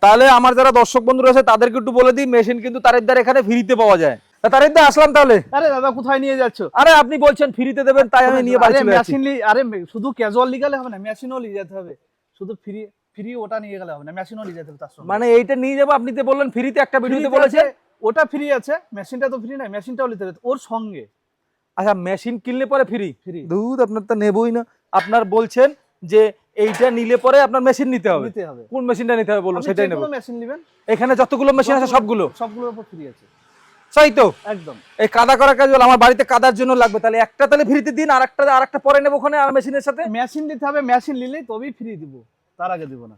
তাহলে আমার যারা দর্শক বন্ধুরা আছে তাদেরকে একটু বলে দিই, মেশিন কিন্তু তারেকদার এখানে ফ্রিতে পাওয়া যায়। তারেকদা আসলাম তাহলে। আরে দাদা কোথায় নিয়ে যাচ্ছ? আরে আপনি বলছেন ফ্রিতে দেবেন, তাই আমি নিয়ে বাড়ি চলে যাচ্ছি। মেশিন আরে শুধু ক্যাজুয়াল নিয়ে গেলে হবে না, মেশিনও নিয়ে যেতে হবে। শুধু ফ্রি ওটা নিয়ে গেলে হবে না, মেশিনও নিয়ে যেতে হবে তার সঙ্গে। মানে এইটা নিয়ে যাবো, আপনি তো বললেন ফ্রিতে, একটা ভিডিওতে বলেছেন ওটা ফ্রি আছে, মেশিনটা তো ফ্রি না, মেশিনটাও নিতে হবে ওর সঙ্গে। আচ্ছা মেশিন কিনলে পরে ফ্রি? ফ্রি দুধ আপনার তো নেবই না। আপনার বলছেন যে এইটা নিলে পরে আপনার মেশিন নিতে হবে। কোন মেশিনটা নিতে হবে বলুন, সেটাই নেব। মেশিন নেবেন, এখানে যতগুলো মেশিন আছে সবগুলোর উপর ফ্রি আছে। তাই তো? একদম। এই কাদা করা কাজ আমার বাড়িতে কাদার জন্য লাগবে, তাহলে একটা তাহলে ফ্রিতে দিন, আরেকটা পরে নেব ওখানে আর মেশিনের সাথে। মেশিন দিতে হবে, মেশিন নিলেই তবেই ফ্রি দিব, তার আগে দিব না।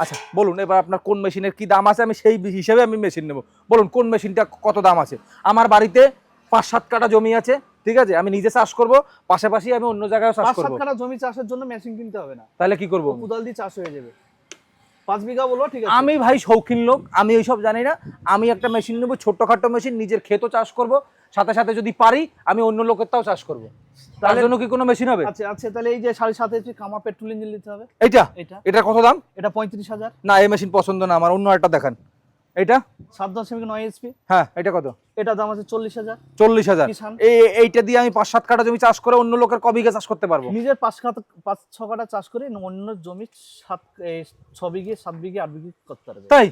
আচ্ছা বলুন এবার আপনার কোন মেশিনের কি দাম আছে, আমি সেই হিসেবে আমি মেশিন নেব। বলুন কোন মেশিনটা কত দাম আছে। আমার বাড়িতে 5-7 কাঠা জমি আছে, ঠিক আছে, আমি নিজে চাষ করব, পাশাপাশি আমি অন্য জায়গায় চাষ করব। 5-7 কাঠা জমি চাষের জন্য মেশিন কিনতে হবে না। তাহলে কি করব? কোদাল দিয়ে চাষ হয়ে যাবে। 5 বিঘা বলো, ঠিক আছে। আমি ভাই শৌখিন লোক, আমি এইসব জানি না। আমি একটা মেশিন নেব, ছোট্টখাটো মেশিন, নিজের ক্ষেতও চাষ করব, সাথে সাথে যদি পারি আমি অন্য লোকেরটাও চাষ করব। তার জন্য কি কোনো মেশিন হবে? আচ্ছা আচ্ছা, তাহলে এই যে 7.5 HP কামা পেট্রোল ইঞ্জিন নিতে হবে। এটা কত দাম? এটা 35,000। না এই মেশিন পছন্দ না আমার, অন্য একটা দেখান। এটা 7.9 HP। হ্যাঁ এটা কত? এটা দাম আছে 40,000। 40,000। এইটা দিয়ে আমি 5-7 কাঠা জমি চাষ করে অন্য লোকের কবিঘা চাষ করতে পারবো? নিজের 5-6 কাঠা চাষ করে অন্য জমি 6 বিঘে 7 বিঘে 8 বিঘে করতে পারবে। তাই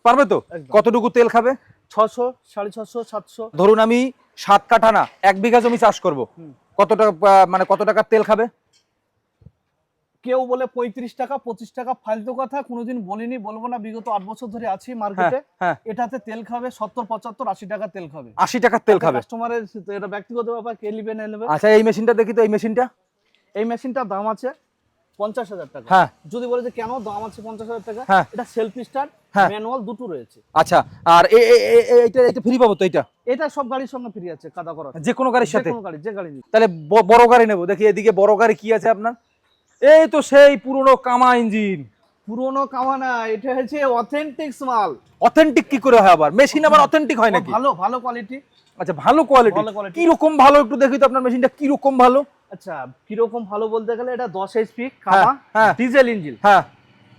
পারবে তো? কতটুকু তেল খাবে? 600, 650, 700। ধরুন আমি 7 কাঠা না 1 বিঘা জমি চাষ করব, কত টাকা মানে কত টাকা তেল খাবে? কেউ বলে 35 টাকা 25 টাকা, ফালতু কথা, কোনোদিন বলিনি, বলবো না। বিগত 8 বছর ধরে আছি মার্কেটে। এটাতে তেল খাবে 70, 75, 80 টাকা তেল খাবে। 80 টাকার তেল খাবে? কাস্টমারের এটা ব্যক্তিগত ব্যাপার, কে নেবে না নেবে। আচ্ছা এই মেশিনটা দেখি তো, এই মেশিনটার দাম আছে 50,000 টাকা। যদি বলে যে কেন দাম আছে 50,000 টাকা, এটা সেলফ স্টার্ট ম্যানুয়াল দুটো রয়েছে। আচ্ছা আর এটা ফ্রি পাবো তো? এটা সব গাড়ির সঙ্গে ফ্রি আছে, কাদা করা যে কোনো গাড়ির সাথে? যে গাড়ি নিবে। তাহলে বড় গাড়ি নেব। দেখি এদিকে বড় গাড়ি কি আছে আপনার। এই তো সেই পুরনো কামা ইঞ্জিন। পুরনো কামা না, এটা হচ্ছে অথেন্টিক মাল। অথেন্টিক কি করে হয় আবার? মেশিন আবার অথেন্টিক হয় নাকি? ভালো কোয়ালিটি। আচ্ছা ভালো কোয়ালিটি। কি রকম ভালো একটু দেখি তো আপনার মেশিনটা কি রকম ভালো। আচ্ছা কি রকম ভালো বলতে গেলে এটা 10 HP কামা ডিজেল ইঞ্জিন।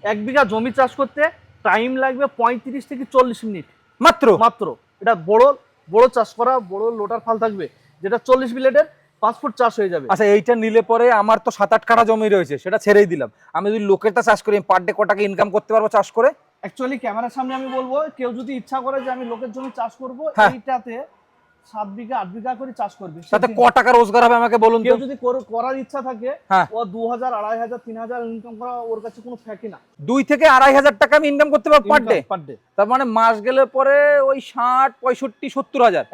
1 বিঘা জমি চাষ করতে টাইম লাগবে 35 থেকে 40 মিনিট মাত্র। এটা বড় চাষ করা, বড় লোটার ফাল থাকবে, যেটা 40 ব্লেডের 5 ফুট চাষ হয়ে যাবে। আচ্ছা এইটা নিলে পরে আমার তো 7-8 কাঠা জমি রয়েছে, সেটা ছেড়েই দিলাম, আমি যদি লোকেরটা চাষ করি পার ডে কত টাকা ইনকাম করতে পারবো চাষ করে? অ্যাকচুয়ালি ক্যামেরার সামনে আমি বলবো, কেউ যদি ইচ্ছা করে যে আমি লোকের জমি চাষ করব, এইটাতে 7 বিঘা 8 বিঘা করে চাষ করবে, তাতে কত টাকা রোজগার হবে আমাকে বলুন তো? কেউ যদি করার ইচ্ছা থাকে, ও 2,000, 2,500, 3,000 ইনকাম করা ওর কাছে কোনো ফ্যাক্টই না। 2 থেকে 2,500 টাকা আমি ইনকাম করতে পারবো পার ডে। তার মানে মাস গেলে পরে ওই 60, 65, 70,000।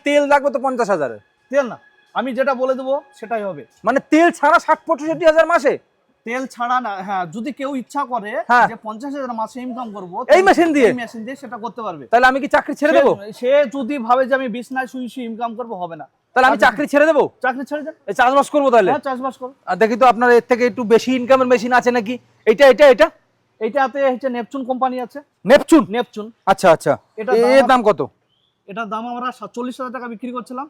তেল লাগবে তো 50,000। তেল না, আমি যেটা বলে দেবো সেটাই হবে। মানে তেল ছাড়া 60-65,000 মাসে? তেল ছাড়া না, যদি কেউ ইচ্ছা করে যে 50,000 মাসে ইনকাম করবো এই মেশিন দিয়ে সেটা করতে পারবে। তাহলে আমি কি চাকরি ছেড়ে দেবো? সে যদি ভাবে যে আমি বিজনেস ইনকাম করবো, হবে না। তাহলে আমি চাকরি ছেড়ে দেবো? চাকরি ছেড়ে দেন, চাষবাস করবো তাহলে। চাষবাস করো। আর দেখি তো আপনার এর থেকে একটু বেশি ইনকামের মেশিন আছে নাকি? এইটাতে হচ্ছে নেপচুন কোম্পানি আছে। নেপচুন। আচ্ছা এর দাম কত? এটার দাম আমরা 47,000 টাকা বিক্রি করছিলাম,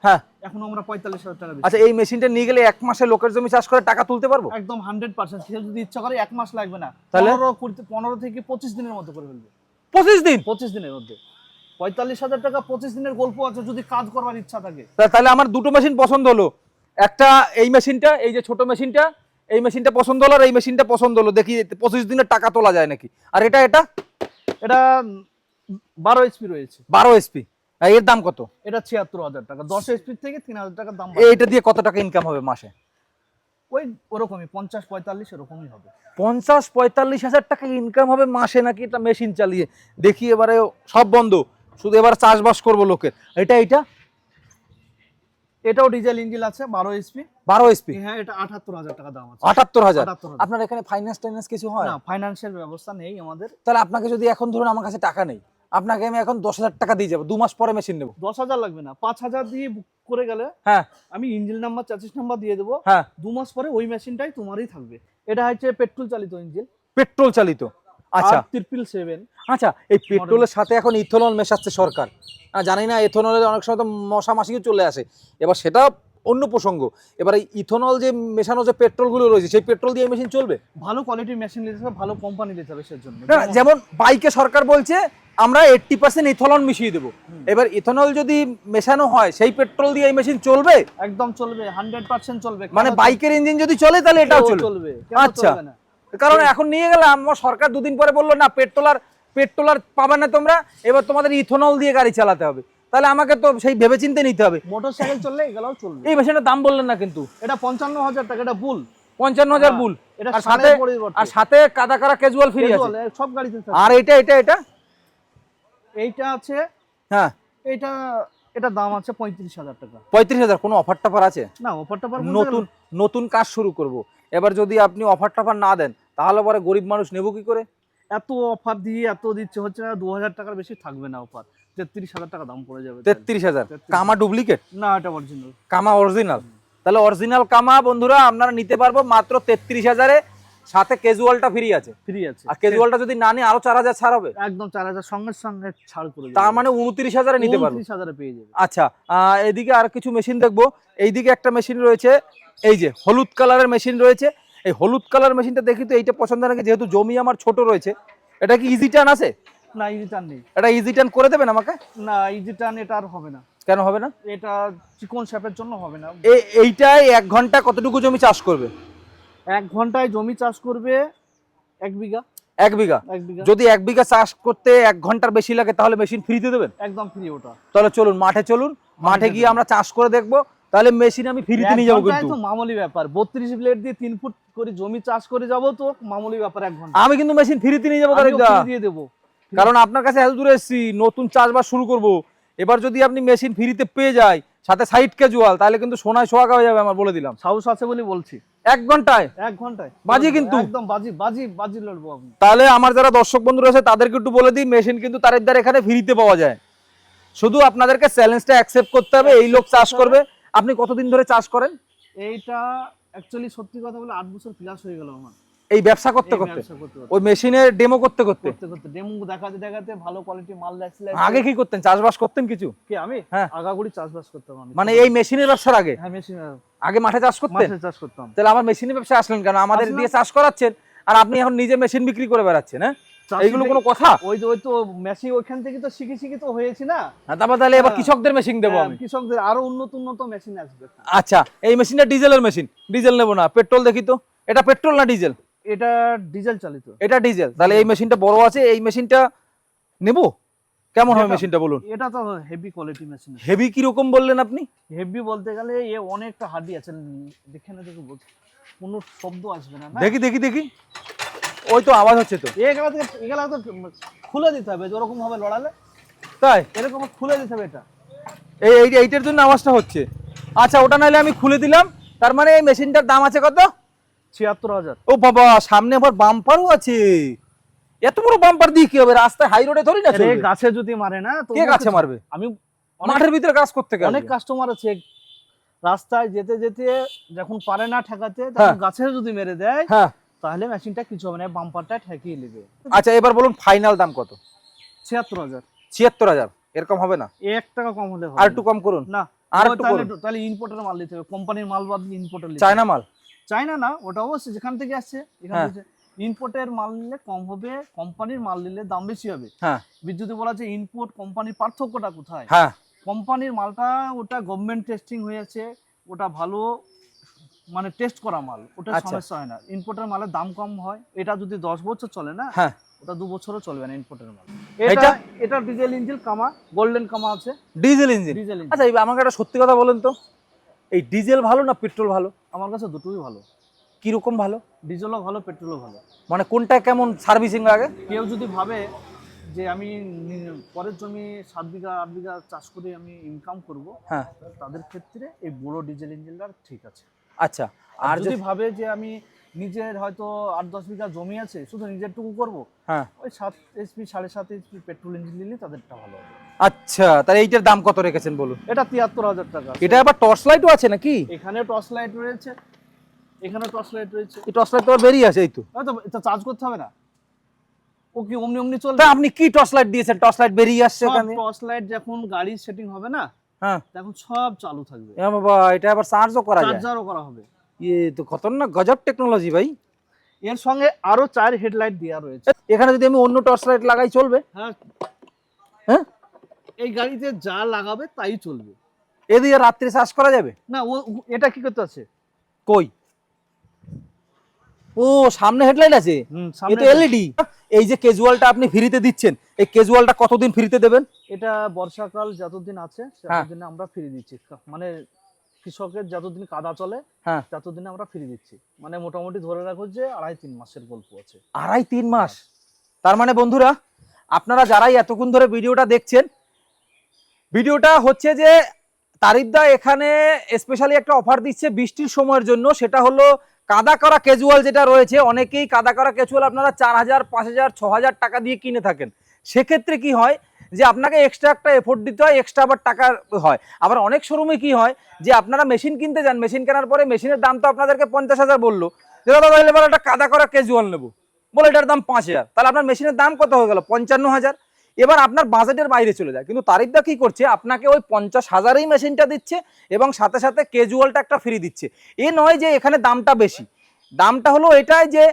এখন আমরা 45,000 টাকা। আচ্ছা এই মেশিনটা নিয়ে গেলে 1 মাসে লোকের জমি চাষ করে টাকা তুলতে পারবো? একদম 100%। সে যদি ইচ্ছা করে 1 মাস লাগবে না, 15 থেকে 25 দিনের মধ্যে করে ফেলবে। 25 দিনের মধ্যে 45,000 টাকা 25 দিনের গল্প আছে, যদি কাজ করবার ইচ্ছা থাকে। তাহলে আমার দুটো মেশিন পছন্দ হলো, একটা এই মেশিনটা, এই যে ছোট মেশিনটা, এই মেশিনটা পছন্দ হলো, আর এই মেশিনটা পছন্দ হলো। দেখি 25 দিনের টাকা তোলা যায় নাকি। আর এটা 12 HP রয়েছে। 12 HP। এর দাম কত? এটা 76,000 টাকা। 10 HP থেকে 3,000 টাকা দাম। এইটা দিয়ে কত টাকা ইনকাম হবে মাসে? ওরকমই 50-45 এরকমই হবে। 50-45,000 টাকা ইনকাম হবে মাসে নাকি এটা মেশিন চালিয়ে? দেখি এবারে সব বন্ধ, শুধু এবার চাষবাস করবো লোকের। এটাও ডিজেল ইঞ্জিন আছে, 12 HP। 12 HP। হ্যাঁ, এটা 78,000 টাকা দাম আছে। 78,000। আপনার এখানে ফাইন্যান্স কিছু হয় না? ফাইন্যান্সের ব্যবস্থা নেই আমাদের। তাহলে আপনাকে যদি এখন ধরুন আমার কাছে টাকা নেই, আপনাকে আমি এখন 10,000 টাকা দিয়ে যাবো, 2 মাস পরে মেশিন নেবো। 10,000 লাগবে না, 5,000 দিয়ে বুক করে গেলে আমি ইঞ্জিন নাম্বার, চ্যাসিস নাম্বার দিয়ে দেবো। 2 মাস পরে ওই মেশিনটাই তোমারই থাকবে। এটা হচ্ছে পেট্রোল চালিত ইঞ্জিন। পেট্রোল চালিত? আচ্ছা 777। আচ্ছা এই পেট্রোলের সাথে এখন ইথেনল মেশাচ্ছে সরকার, জানি না, ইথেনলের অনেক সময় তো মশা মাছিও চলে আসে, এবার সেটা অন্য প্রসঙ্গ। এবারে ইথেনল যে মেশানো যে পেট্রোলগুলো রয়েছে সেই পেট্রোল দিয়ে মেশিন চলবে? ভালো কোয়ালিটির মেশিন নিতে হবে, ভালো কোম্পানি নিতে হবে সেজন্য। না, যেমন বাইকে সরকার বলছে আমরা 80% ইথেনল মিশিয়ে দেবো, এবার ইথেনল যদি মেশানো হয় সেই পেট্রোল দিয়ে এই মেশিন চলবে? একদম চলবে, 100% চলবে। মানে বাইকের ইঞ্জিন যদি চলে তাহলে এটাও চলবে। আচ্ছা, কারণ এখন নিয়ে গেলাম আমার সরকার দুদিন পরে বললো না পেট্রোল আর পাবে না তোমরা, এবার তোমাদের ইথেনল দিয়ে গাড়ি চালাতে হবে, তাহলে আমাকে তো সেই ভেবেচিন্তে নিতে হবে। মোটরসাইকেল চললে এগুলোও চলবে। এই মেশিনের দাম বললেন না কিন্তু, এটা 55,000 টাকা, এটা বুল 55,000 বুল, আর সাথে কাদা করা ক্যাজুয়াল ফ্রি আছে সব গাড়িতে। আর এইটা আছে, হ্যাঁ এটা দাম আছে 35,000 টাকা। 35,000? কোনো অফার টফার আছে? না, অফার টফার নতুন কাজ শুরু করব, এবার যদি আপনি অফার টফার না দেন তাহলে পরে গরিব মানুষ নেব কি করে? এত অফার দিয়ে এত দিচ্ছে, হচ্ছে না 2,000 টাকার বেশি থাকবে না অফার, 33,000 টাকা দাম পড়ে যাবে। 33,000? কামা ডুপ্লিকেট না, এটা অরিজিনাল। কামা অরিজিনাল? তাহলে অরিজিনাল কামা বন্ধুরা আপনারা নিতে পারবো মাত্র 33,000-এ, সাথে ক্যাজুয়ালটা ফ্রি আছে। আর ক্যাজুয়ালটা যদি না নিয়ে আরো 4,000 ছাড় হবে? একদম 4,000 সঙ্গে সঙ্গে ছাড় করে দেব। তার মানে 29,000-এ নিতে পারবো। 29,000-এ পেয়ে যাবে। আচ্ছা, এদিকে আর কিছু মেশিন দেখবো। এইদিকে একটা মেশিন রয়েছে, এই যে হলুদ কালারের মেশিন রয়েছে। এই হলুদ কালার মেশিনটা দেখি তো, এইটা পছন্দ নাকি, যেহেতু জমি আমার ছোট রয়েছে। এটা কি ইজি টার্ন আছে? না, ইজি টার্ন নেই। এটা ইজি টার্ন করে দেবেন আমাকে? না, ইজি টার্ন এটা আর হবে না। কেন হবে না? এটা চিকন শেপের জন্য হবে না। এইটাই 1 ঘন্টা কতটুকু জমি চাষ করবে? 1 ঘন্টায় জমি চাষ করবে 1 বিঘা। 1 বিঘা? যদি 1 বিঘা চাষ করতে 1 ঘন্টার বেশি লাগে তাহলে মেশিন ফ্রিতে দেবেন? একদম ফ্রি ওটা। তাহলে চলুন মাঠে গিয়ে আমরা চাষ করে দেখবো, তাহলে মেশিন আমি ফ্রিতে নিয়ে যাবো। কিন্তু তো মামুলি ব্যাপার, 32 ব্লেড দিয়ে 3 ফুট করে জমি চাষ করে যাবো, তো মামুলি ব্যাপার 1 ঘন্টা। আমি কিন্তু মেশিন ফ্রিতে নিয়ে যাবো, দিয়ে দেবো। কারণ আপনার কাছে এত দূরে এসেছি, নতুন চাষবাস শুরু করব। এবার যদি আপনি মেশিন ফ্রিতে পেয়ে যায় সাথে সাইড ক্যাজুয়াল, তাহলে কিন্তু সোনায় সোহাগা হয়ে যাবে আমার, বলে দিলাম। সাহস আছে বলে বলছি। 1 ঘন্টায় বাজি, কিন্তু একদম বাজি লড়বো আপনি। তাহলে আমার যারা দর্শক বন্ধুরা আছে তাদেরকে একটু বলে দিই, মেশিন কিন্তু তারেকদার এখানে ফ্রিতে পাওয়া যায়। শুধু আপনাদেরকে চ্যালেঞ্জটা অ্যাকসেপ্ট করতে হবে, এই লোক চাষ করবে। আপনি কতদিন ধরে চাষ করেন? এইটা অ্যাকচুয়ালি সত্যি কথা বলে 8 বছর প্লাস হয়ে গেল আমার এই ব্যবসা করতে ওই মেশিনের ডেমো করতে ডেমো দেখাতে ভালো কোয়ালিটি মাল লাগছিল। আগে কি করতেন? চাষবাস করতেন কিছু? কি আমি? হ্যাঁ, আগাগুড়ি চাষবাস করতাম আমি। মানে এই মেশিনের ব্যবসার আগে? হ্যাঁ, মেশিনের আগে মাঠে চাষ করতেন? মাঠে চাষ করতাম। তাহলে আমার মেশিনের ব্যবসা আসলেন কেন? আমাদের দিয়ে চাষ করাচ্ছেন আর আপনি এখন নিজে মেশিন বিক্রি করে বেড়াচ্ছেন। হ্যাঁ, এইগুলো কোনো কথা? ওই তো মেশিন ওইখান থেকে তো শিখে তো হয়েছি না। তারপর তাহলে এবার কৃষকদের মেশিন দেবো আমি। কৃষকদের আরো উন্নত মেশিন আসবে। আচ্ছা, এই মেশিনটা ডিজেলের মেশিন, ডিজেল নেবো না, পেট্রোল দেখি তো। এটা পেট্রোল না ডিজেল? এটা ডিজেল চালিত। এটা ডিজেল? তাহলে এই মেশিনটা বড় আছে, এই মেশিনটা নেব। কেমন হবে মেশিনটা বলুন? এটা তো হেভি কোয়ালিটি মেশিন। হেভি কি রকম বললেন আপনি? হেভি বলতে গেলে এ অনেকটা হার্ডি আছে, দেখে না দেখো কোনো শব্দ আসবে না। দেখি ওই তো আওয়াজ হচ্ছে তো। এগুলা তো খুলে দিতে হবে, যেরকম ভাবে লড়ালে। তাই? এরকম খুলে দিতে হবে। এটা এইটার জন্য আওয়াজটা হচ্ছে। আচ্ছা, ওটা নাইলে আমি খুলে দিলাম। তার মানে এই মেশিনটার দাম আছে কত? 76,000। ও বাবা, সামনে আবার বাম্পারও আছে। এত বড় বাম্পার দিয়ে কি হবে? রাস্তায় হাই রোডে ধরি না চলবে? গাছে যদি মারে না তো? কে গাছে মারবে? আমি মাঠের ভিতরে কাজ করতে গেলে অনেক কাস্টমার আছে, রাস্তায় যেতে যখন পারে না ঠেকাতে, তখন গাছে যদি মেরে দেয়, হ্যাঁ, তাহলে মেশিনটা কিছু হবে না, বাম্পারটা ঠেকিয়ে নেবে। আচ্ছা, এবার বলুন ফাইনাল দাম কত? 76,000। 76,000? এরকম হবে না? 1 টাকা কম হলে হবে। আর একটু কম করুন না, আর একটু করুন। তাহলে ইম্পোর্টার মাল নিতে হবে, কোম্পানির মাল বাদ দিয়ে ইম্পোর্টার নিতে হবে। চায়না মাল? চায়না না, ওটা অবশ্যই যেখান থেকে আসছে এখান থেকে। ইম্পোর্টের মাল নিলে কম হবে, কোম্পানির মাল নিলে দাম বেশি হবে। হ্যাঁ, বিদ্যুতে বলা যে ইম্পোর্ট কোম্পানির পার্থক্যটা কোথায়? হ্যাঁ, কোম্পানির মালটা ওটা গভর্নমেন্ট টেস্টিং হয়েছে, ওটা ভালো মানে টেস্ট করা মাল, ওটা সমস্যা হয় না। ইম্পোর্টের মালের দাম কম হয়। এটা যদি 10 বছর চলে না, হ্যাঁ, ওটা 2 বছরও চলবে না ইম্পোর্টের মাল। এটা ডিজেল ইঞ্জিন কামা, গোল্ডেন কামা আছে। Diesel engine? আচ্ছা, আমাকে একটা সত্যি কথা বলেন তো, এই ডিজেল ভালো না পেট্রোল ভালো? আমার কাছে দুটোই ভালো। কিরকম ভালো? ডিজেলও ভালো, পেট্রোলও ভালো। মানে কোনটা কেমন সার্ভিসিং লাগে? কেউ যদি ভাবে যে আমি পরের জমি 7 বিঘা 8 বিঘা চাষ করে আমি ইনকাম করব, হ্যাঁ, তাদের ক্ষেত্রে এই বড় ডিজেল ইঞ্জিনটা ঠিক আছে। আচ্ছা, আর যদি ভাবে যে আমি নিজের হয়তো 8-10 বিঘা জমি আছে, শুধু নিজেরটুকু করব, হ্যাঁ, ওই 7 HP 7.5 HP পেট্রোল ইঞ্জিন নিলে তাদেরটা ভালো হবে। আচ্ছা, তাহলে এইটার দাম কত রেখেছেন বলুন? এটা 73,000 টাকা। এটা আবার টর্চ লাইটও আছে নাকি? এখানে টর্চ লাইট রয়েছে, এখানে টর্চ লাইট রয়েছে। এই টর্চ লাইট তো বেরিয়ে আছে, এই তো। হয়তো এটা চার্জ করতে হবে না, ও কি অমনি চলবে? তা আপনি কি টর্চ লাইট দিয়েছেন? টর্চ লাইট বেরিয়ে আসছে এখানে। টর্চ লাইট যখন গাড়ির সেটিং হবে না, হ্যাঁ এখন সব চালু থাকবে। বাবা, এটা আবার চার্জও করা যায়? চার্জারও করা হবে। তো খতরনাক গজব টেকনোলজি ভাই। এর সঙ্গে আরো 4 হেডলাইট দেওয়া রয়েছে। এখানে যদি আমি অন্য টর্চ লাইট লাগাই চলবে? হ্যাঁ হ্যাঁ, এই গাড়িতে যা লাগাবে তাই চলবে। এ দিয়ে রাত্রে চার্জ করা যাবে? না, এটা কি করতে আছে? কই? ও, সামনে হেডলাইট আছে। এ তো এলইডি। এই যে ক্যাজুয়ালটা আপনি ফ্রিতে দিচ্ছেন, এই ক্যাজুয়ালটা কতদিন ফ্রিতে দেবেন? এটা বর্ষাকাল যতদিন আছে ততদিন আমরা ফ্রি দিচ্ছি। মানে কৃষকের যতদিন কাদা চলে ততদিন আমরা ফ্রি দিচ্ছি। মানে মোটামুটি ধরে রাখো যে 2.5-3 মাসের গল্প আছে। 2.5-3 মাস? তার মানে বন্ধুরা, আপনারা যারাই এতক্ষণ ধরে ভিডিওটা দেখছেন, ভিডিওটা হচ্ছে যে তারিফদা এখানে স্পেশালি একটা অফার দিচ্ছে বৃষ্টির সময়ের জন্য। সেটা হলো কাদা করা ক্যাজুয়াল যেটা রয়েছে, অনেকেই কাদা করা ক্যাজুয়াল আপনারা 4,000, 5,000, 6,000 টাকা দিয়ে কিনে থাকেন। সেক্ষেত্রে কি হয় যে আপনাকে এক্সট্রা একটা এফোর্ট দিতে হয়, এক্সট্রা আবার টাকা হয়। আবার অনেক শোরুমে কি হয় যে আপনারা মেশিন কিনতে যান, মেশিন কেনার পরে মেশিনের দাম তো আপনাদেরকে 50,000 বললো, যে দাদা তাহলে এবার একটা কাদা করা ক্যাজুয়াল নেবো, বলে এটার দাম 5,000, তাহলে আপনার মেশিনের দাম কত হয়ে গেল? 55,000। এবার আপনার বাজেটের বাইরে চলে যায়। কিন্তু তারিফদা কি করছে, আপনাকে ওই 50,000-এই মেশিনটা দিচ্ছে এবং সাথে সাথে ক্যাজুয়ালটা একটা ফ্রি দিচ্ছে। এ নয় যে এখানে দামটা বেশি, দামটা হলো এটাই যে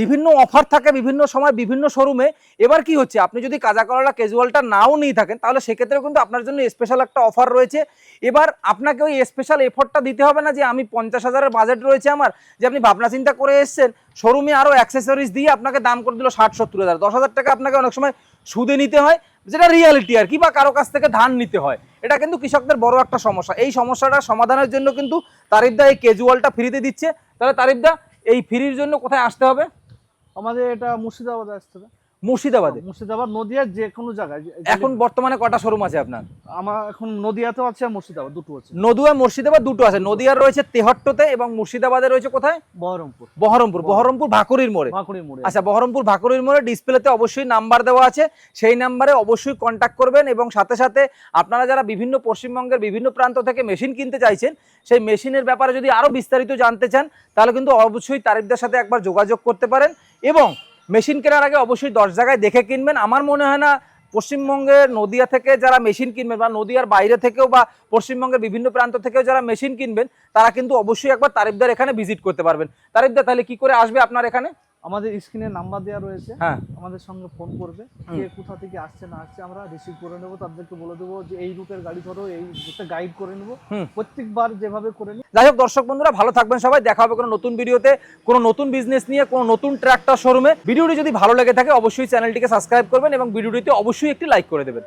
বিভিন্ন অফার থাকে বিভিন্ন সময় বিভিন্ন শোরুমে। এবার কি হচ্ছে, আপনি যদি কাদা করা ক্যাজুয়ালটা নাও নিয়ে থাকেন তাহলে সেক্ষেত্রে কিন্তু আপনার জন্য স্পেশাল একটা অফার রয়েছে। এবার আপনাকে ওই স্পেশাল এফোর্টটা দিতে হবে না যে আমি 50,000-এর বাজেট রয়েছে আমার, যে আপনি ভাবনা চিন্তা করে এসছেন, শোরুমে আরও অ্যাক্সেসরিজ দিয়ে আপনাকে দাম করে দিল 60-70,000, 10,000 টাকা আপনাকে অনেক সময় সুদে নিতে হয়, যেটা রিয়ালিটি আর কি, বা কারো কাছ থেকে ধার নিতে হয়। এটা কিন্তু কৃষকদের বড় একটা সমস্যা। এই সমস্যাটা সমাধানের জন্য কিন্তু তারিফদা এই ক্যাজুয়ালটা ফ্রিতে দিচ্ছে। তাহলে তারিফদা এই ফ্রির জন্য কোথায় আসতে হবে? আমাদের এটা মুর্শিদাবাদে আসতে হবে। মুর্শিদাবাদে? মুর্শিদাবাদ, নদিয়ার যে কোনো জায়গায়। এখন বর্তমানে কটা শোরুম আছে আপনার? আমার এখন নদিয়াতেও আছে আর মুর্শিদাবাদ দুটো আছে। নদিয়া মুর্শিদাবাদ দুটো আছে। নদিয়ার রয়েছে তেহট্টতে এবং মুর্শিদাবাদে রয়েছে কোথায়? বহরমপুর। বহরমপুর ভাকুরির মোড়ে। আচ্ছা, বহরমপুর ভাকুরির মোড়ে ডিসপ্লেতে অবশ্যই নাম্বার দেওয়া আছে, সেই নাম্বারে অবশ্যই কন্ট্যাক্ট করবেন। এবং সাথে সাথে আপনারা যারা বিভিন্ন পশ্চিমবঙ্গের বিভিন্ন প্রান্ত থেকে মেশিন কিনতে চাইছেন, সেই মেশিনের ব্যাপারে যদি আরো বিস্তারিত জানতে চান তাহলে কিন্তু অবশ্যই তারিফদার সাথে একবার যোগাযোগ করতে পারেন। এবং মেশিন কেনার আগে অবশ্যই 10 জায়গায় দেখে কিনবেন। আমার মনে হয় না পশ্চিমবঙ্গের নদিয়া থেকে যারা মেশিন কিনবেন বা নদিয়ার বাইরে থেকেও বা পশ্চিমবঙ্গের বিভিন্ন প্রান্ত থেকেও যারা মেশিন কিনবেন তারা কিন্তু অবশ্যই একবার তারিফদার এখানে ভিজিট করতে পারবেন। তারিফদা, তাহলে কি করে আসবে আপনার এখানে? আমাদের স্ক্রিনে নাম্বার দেওয়া রয়েছে, হ্যাঁ, আমাদের সঙ্গে ফোন করবে, কে কোথা থেকে আসছে না আসছে আমরা রিসিভ করে নেবো, তাদেরকে বলে দেবো যে এই রুটের গাড়ি ধরো, এই রুটে গাইড করে নেবো প্রত্যেকবার যেভাবে করে নিই। যাই হোক দর্শক বন্ধুরা, ভালো থাকবেন সবাই। দেখা হবে কোনো নতুন ভিডিওতে, কোনো নতুন বিজনেস নিয়ে, কোনো নতুন ট্র্যাক্টর শোরুমে। ভিডিওটি যদি ভালো লেগে থাকে অবশ্যই চ্যানেলটিকে সাবস্ক্রাইব করবেন এবং ভিডিওটিতে অবশ্যই একটি লাইক করে দেবেন।